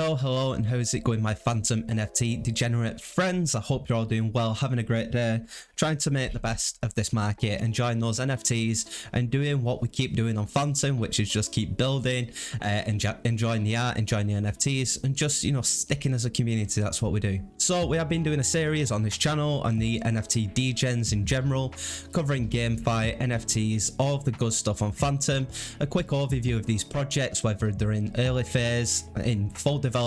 Well, hello, and how is it going, my Fantom NFT degenerate friends? I hope you're all doing well, having a great day, trying to make the best of this market, enjoying those NFTs, and doing what we keep doing on Fantom, which is just keep building, enjoying the art, enjoying the NFTs, and just, you know, sticking as a community. That's what we do. So we have been doing a series on this channel on the NFT degens in general, covering GameFi, NFTs, all of the good stuff on Fantom, a quick overview of these projects, whether they're in early phase, in full development,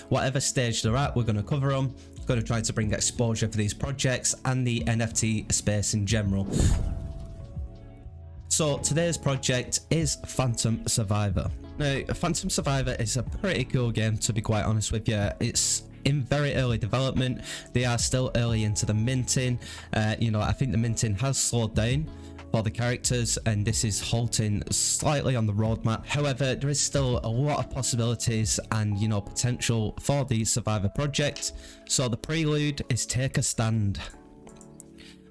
whatever stage they're at, we're going to cover them. Going to try to bring exposure for these projects and the NFT space in general. So today's project is Fantom Survivor. Now, Fantom Survivor is a pretty cool game, to be quite honest with you. It's in very early development. They are still early into the minting. You know, I think the minting has slowed down for the characters, and this is halting slightly on the roadmap. However, there is still a lot of possibilities and, you know, potential for the Survivor project. So the prelude is take a stand.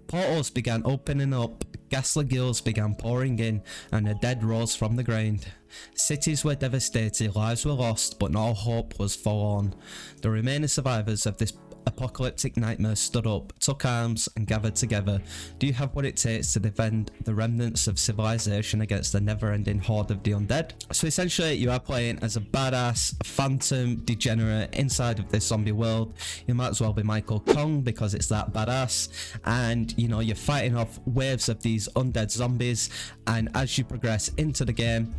Portals began opening up, ghastly ghouls began pouring in, and the dead rose from the ground. Cities were devastated, lives were lost, but no hope was forlorn. The remaining survivors of this apocalyptic nightmare stood up, took arms, and gathered together. Do you have what it takes to defend the remnants of civilization against the never-ending horde of the undead? So essentially, you are playing as a badass Fantom degenerate inside of this zombie world. You might as well be Michael Kong because it's that badass, and you know, you're fighting off waves of these undead zombies, and as you progress into the game,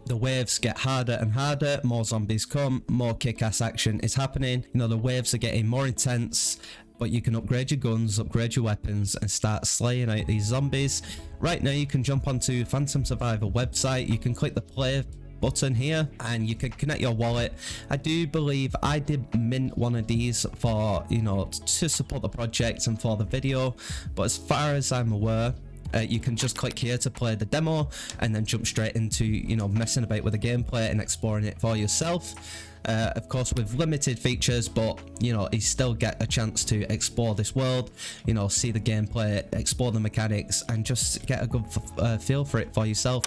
the waves get harder and harder, more zombies come, more kick-ass action is happening. You know, the waves are getting more intense, but you can upgrade your guns, upgrade your weapons, and start slaying out these zombies. Right now, you can jump onto Fantom Survivor website, you can click the play button here, and you can connect your wallet. I do believe I did mint one of these for, you know, to support the project and for the video, but as far as I'm aware, you can just click here to play the demo and then jump straight into, you know, messing about with the gameplay and exploring it for yourself. Of course, with limited features, but you know, you still get a chance to explore this world, you know, see the gameplay, explore the mechanics, and just get a good feel for it for yourself.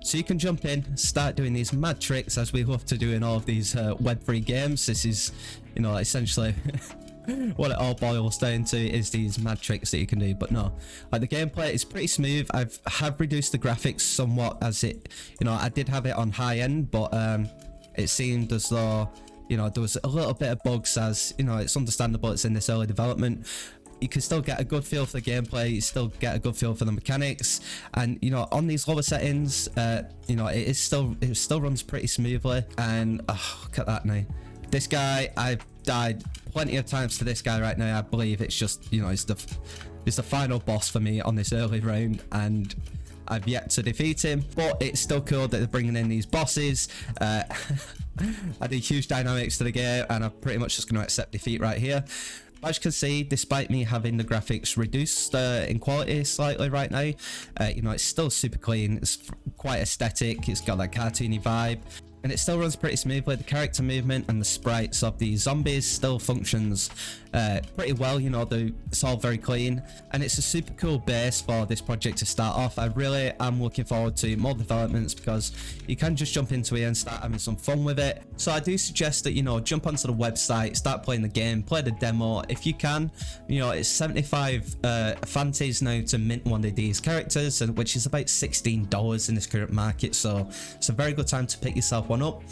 So you can jump in, start doing these mad tricks, as we love to do in all of these web3 games. This is, you know, essentially what it all boils down to is these mad tricks that you can do. But no, like, the gameplay is pretty smooth. I have reduced the graphics somewhat, as it, you know, I did have it on high end, but it seemed as though, you know, there was a little bit of bugs, as you know, it's understandable, it's in this early development. You can still get a good feel for the gameplay, you still get a good feel for the mechanics, and you know, on these lower settings, you know, it still runs pretty smoothly. And oh, look at that now. This guy, I've died plenty of times to this guy right now. I believe it's just, you know, it's the final boss for me on this early round, and I've yet to defeat him. But it's still cool that they're bringing in these bosses. I do huge dynamics to the game, and I'm pretty much just going to accept defeat right here. As you can see, despite me having the graphics reduced in quality slightly right now, you know, it's still super clean. It's quite aesthetic. It's got that cartoony vibe, and it still runs pretty smoothly. The character movement and the sprites of the zombies still functions pretty well. You know, it's all very clean, and it's a super cool base for this project to start off. I really am looking forward to more developments, because you can just jump into it and start having some fun with it. So I do suggest that, you know, jump onto the website, start playing the game, play the demo if you can. You know, it's 75 fanties now to mint one of these characters, and which is about $16 in this current market. So it's a very good time to pick yourself one up.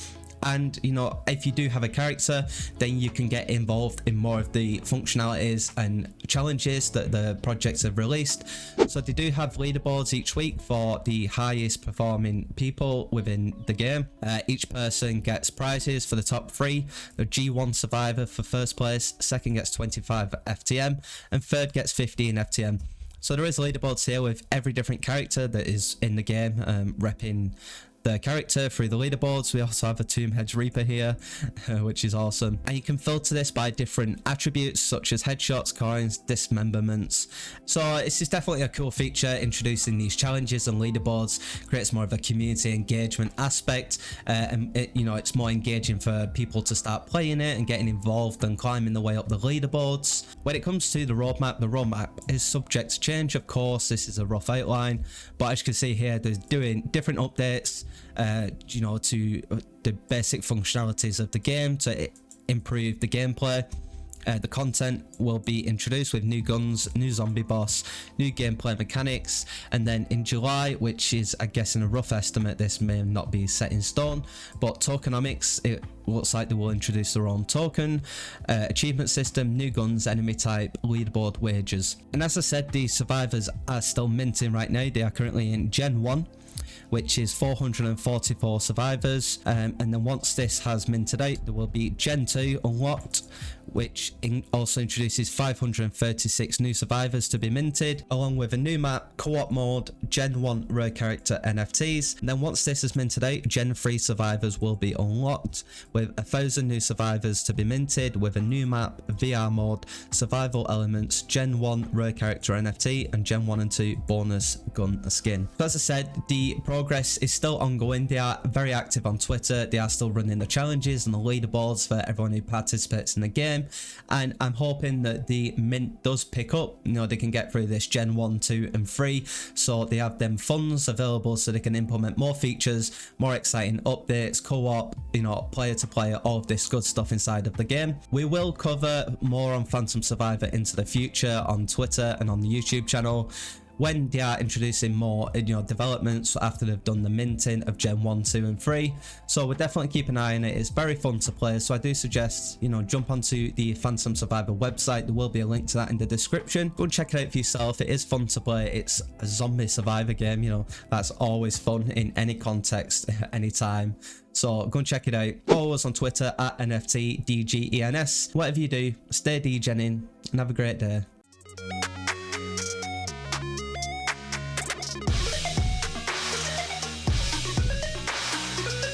And you know, if you do have a character, then you can get involved in more of the functionalities and challenges that the projects have released. So they do have leaderboards each week for the highest performing people within the game. Each person gets prizes for the top 3. The G1 survivor for first place, second gets 25 FTM, and third gets 15 FTM. So there is leaderboards here with every different character that is in the game, repping the character through the leaderboards. We also have a Tomb Hedge Reaper here, which is awesome. And you can filter this by different attributes such as headshots, coins, dismemberments. So this is definitely a cool feature. Introducing these challenges and leaderboards creates more of a community engagement aspect, and it, you know, it's more engaging for people to start playing it and getting involved and climbing the way up the leaderboards. When it comes to the roadmap is subject to change, of course. This is a rough outline, but as you can see here, they're doing different updates you know, to the basic functionalities of the game to improve the gameplay. The content will be introduced with new guns, new zombie boss, new gameplay mechanics, and then in July, which is, I guess, in a rough estimate, this may not be set in stone, but tokenomics, it looks like they will introduce their own token, achievement system, new guns, enemy type, leaderboard wages. And as I said, the survivors are still minting right now. They are currently in Gen 1, which is 444 survivors, and then once this has minted out, there will be Gen 2 unlocked, which also introduces 536 new survivors to be minted, along with a new map, co-op mode, Gen 1 rare character NFTs. And then once this is minted out, Gen 3 survivors will be unlocked, with 1,000 new survivors to be minted, with a new map, VR mode, survival elements, Gen 1 rare character NFT, and Gen 1 and 2 bonus gun skin. So as I said, the progress is still ongoing. They are very active on Twitter. They are still running the challenges and the leaderboards for everyone who participates in the game, and I'm hoping that the mint does pick up. You know, they can get through this Gen 1, 2 and 3, so they have them funds available so they can implement more features, more exciting updates, co-op, you know, player to player, all of this good stuff inside of the game. We will cover more on Fantom Survivor into the future on Twitter and on the YouTube channel when they are introducing more, you know, developments after they've done the minting of Gen 1, 2 and 3. So we'll definitely keep an eye on it. It's very fun to play, so I do suggest, you know, jump onto the Fantom Survivor website. There will be a link to that in the description. Go and check it out for yourself. It is fun to play. It's a zombie survivor game, you know, that's always fun in any context, anytime. So go and check it out. Follow us on Twitter at NFTDGENS. Whatever you do, stay DGenning and have a great day.